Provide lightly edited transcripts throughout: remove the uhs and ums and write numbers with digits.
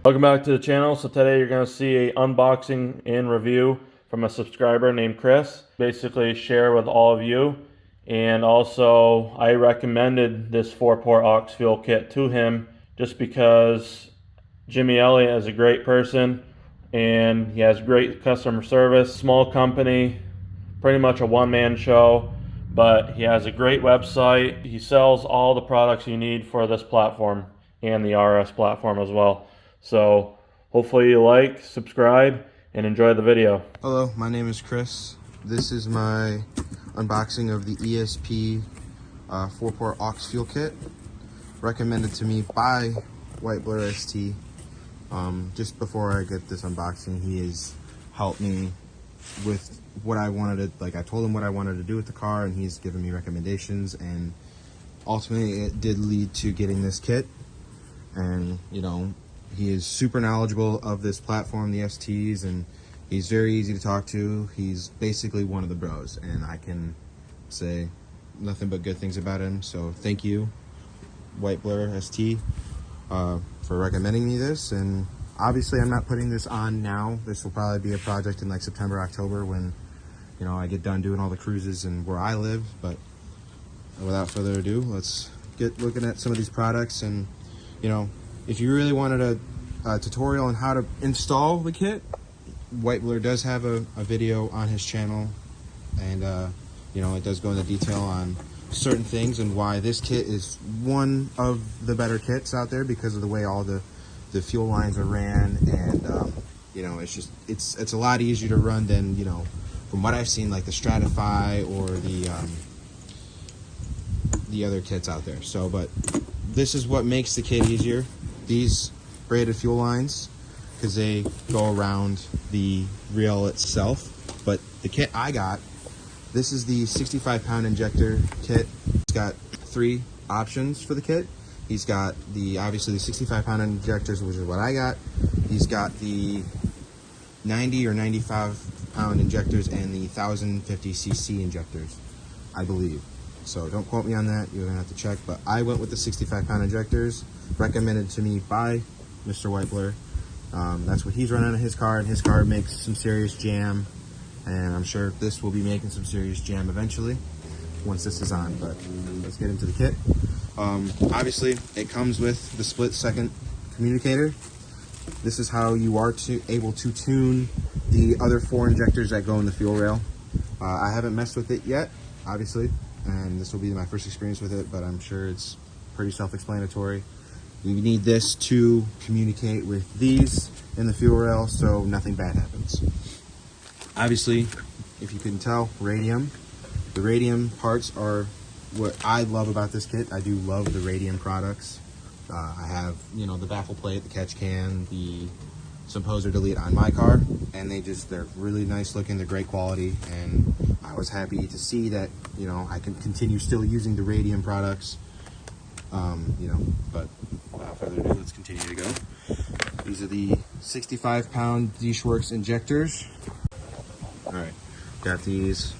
Welcome back to the channel. So today you're going to see an unboxing and review from a subscriber named Chris. Basically share with all of you. And also I recommended this 4-port aux fuel kit to him just because Jimmy Elliott is a great person and he has great customer service. Small company, pretty much a one-man show, but he has a great website. He sells all the products you need for this platform and the RS platform as well. So hopefully you like, subscribe, and enjoy the video. Hello, my name is Chris. This is my unboxing of the ESP 4-port aux fuel kit, recommended to me by White Blur ST. Just before I get this unboxing, he has helped me with what I wanted to, I told him what I wanted to do with the car, and he's given me recommendations, and ultimately it did lead to getting this kit. And he is super knowledgeable of this platform, the STs, and he's very easy to talk to. He's basically one of the bros, and I can say nothing but good things about him. So thank you, White Blur ST, for recommending me this. And obviously I'm not putting this on now. This will probably be a project in September, October, when I get done doing all the cruises and where I live. But without further ado, let's get looking at some of these products. And if you really wanted a tutorial on how to install the kit, White Blur does have a video on his channel, and it does go into detail on certain things and why this kit is one of the better kits out there because of the way all the fuel lines are ran. And it's a lot easier to run than from what I've seen, like the Stratify or the other kits out there. So but this is what makes the kit easier. These braided fuel lines, because they go around the rail itself. But the kit I got, this is the 65-pound injector kit. It's got 3 options for the kit. He's got obviously the 65-pound injectors, which is what I got. He's got the 90 or 95-pound injectors and the 1050cc injectors, I believe. So don't quote me on that, you're gonna have to check, but I went with the 65-pound injectors, recommended to me by Mr. White Blur. That's what he's running on his car, and his car makes some serious jam, and I'm sure this will be making some serious jam eventually once this is on. But let's get into the kit. Obviously it comes with the split second communicator. This is how you are able to tune the other 4 injectors that go in the fuel rail. I haven't messed with it yet, obviously, and this will be my first experience with it, but I'm sure it's pretty self-explanatory. You need this to communicate with these in the fuel rail so nothing bad happens. Obviously, if you can tell, radium. The radium parts are what I love about this kit. I do love the radium products. I have, the baffle plate, the catch can, the Supposer Delete on my car, and they're really nice looking, they're great quality, and I was happy to see that, I can continue still using the radium products. But without further ado, let's continue to go. These are the 65-pound D-Schwartz injectors. All right, got these,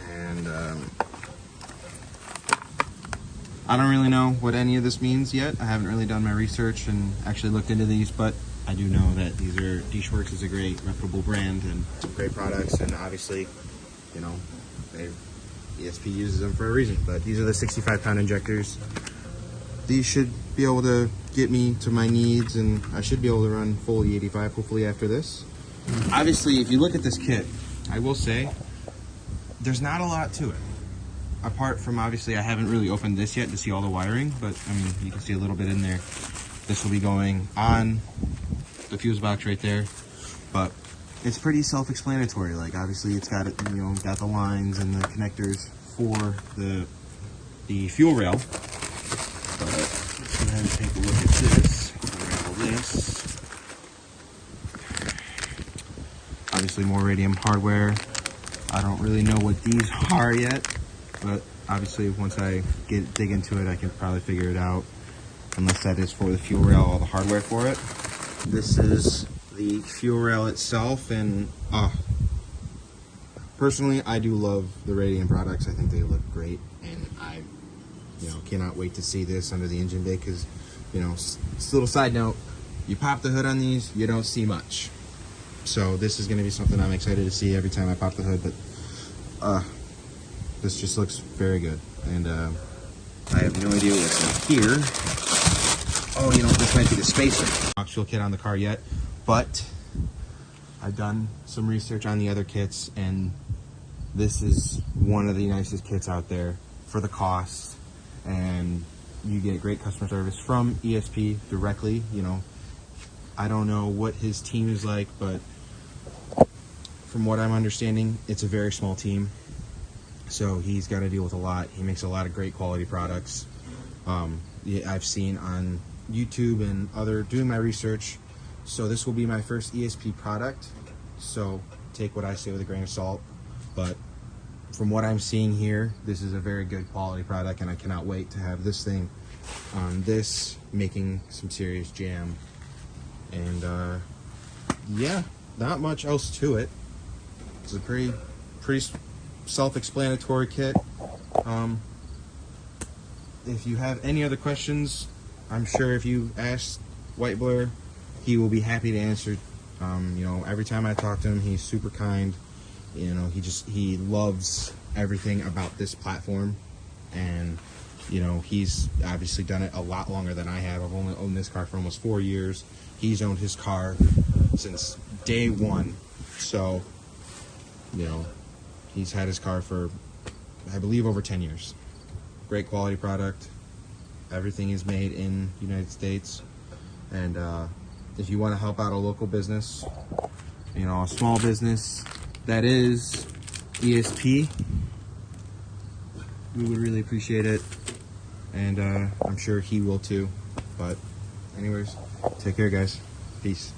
and I don't really know what any of this means yet. I haven't really done my research and actually looked into these, but I do know that D-Schwartz is a great, reputable brand and some great products, and obviously, ESP uses them for a reason. But these are the 65-pound injectors. These should be able to get me to my needs, and I should be able to run full E85 hopefully after this. Obviously, if you look at this kit, I will say there's not a lot to it. Apart from, obviously, I haven't really opened this yet to see all the wiring, but I mean, you can see a little bit in there. This will be going on the fuse box right there, but it's pretty self-explanatory. Obviously it's got got the lines and the connectors for the fuel rail. But let's go ahead and take a look at this. Unravel this. Obviously more radium hardware. I don't really know what these are yet, but obviously once I dig into it, I can probably figure it out. Unless that is for the fuel rail, all the hardware for it. This is the fuel rail itself, and personally, I do love the radium products. I think they look great, and I cannot wait to see this under the engine bay, because, just a little side note, You pop the hood on these, you don't see much. So this is going to be something I'm excited to see every time I pop the hood. But this just looks very good. And I have no idea what's in here. Oh, you know, this might be the spacer. Not fuel kit on the car yet, but I've done some research on the other kits, and this is one of the nicest kits out there for the cost, and you get great customer service from ESP directly. You know, I don't know what his team is like, but from what I'm understanding, it's a very small team, so he's got to deal with a lot. He makes a lot of great quality products. Yeah, I've seen on YouTube and doing my research. So this will be my first ESP product, so take what I say with a grain of salt, but from what I'm seeing here, this is a very good quality product, and I cannot wait to have this thing on this, making some serious jam. And yeah, not much else to it. It's a pretty self-explanatory kit. If you have any other questions, I'm sure if you ask White Blair, he will be happy to answer. You know, every time I talk to him, he's super kind. You know, he loves everything about this platform, and you know, he's obviously done it a lot longer than I have. I've only owned this car for almost 4 years. He's owned his car since day one, so you know, he's had his car for, I believe, over 10 years. Great quality product. Everything is made in the United States, and if you want to help out a local business, you know, a small business that is ESP, we would really appreciate it, and I'm sure he will too. But anyways, take care, guys. Peace.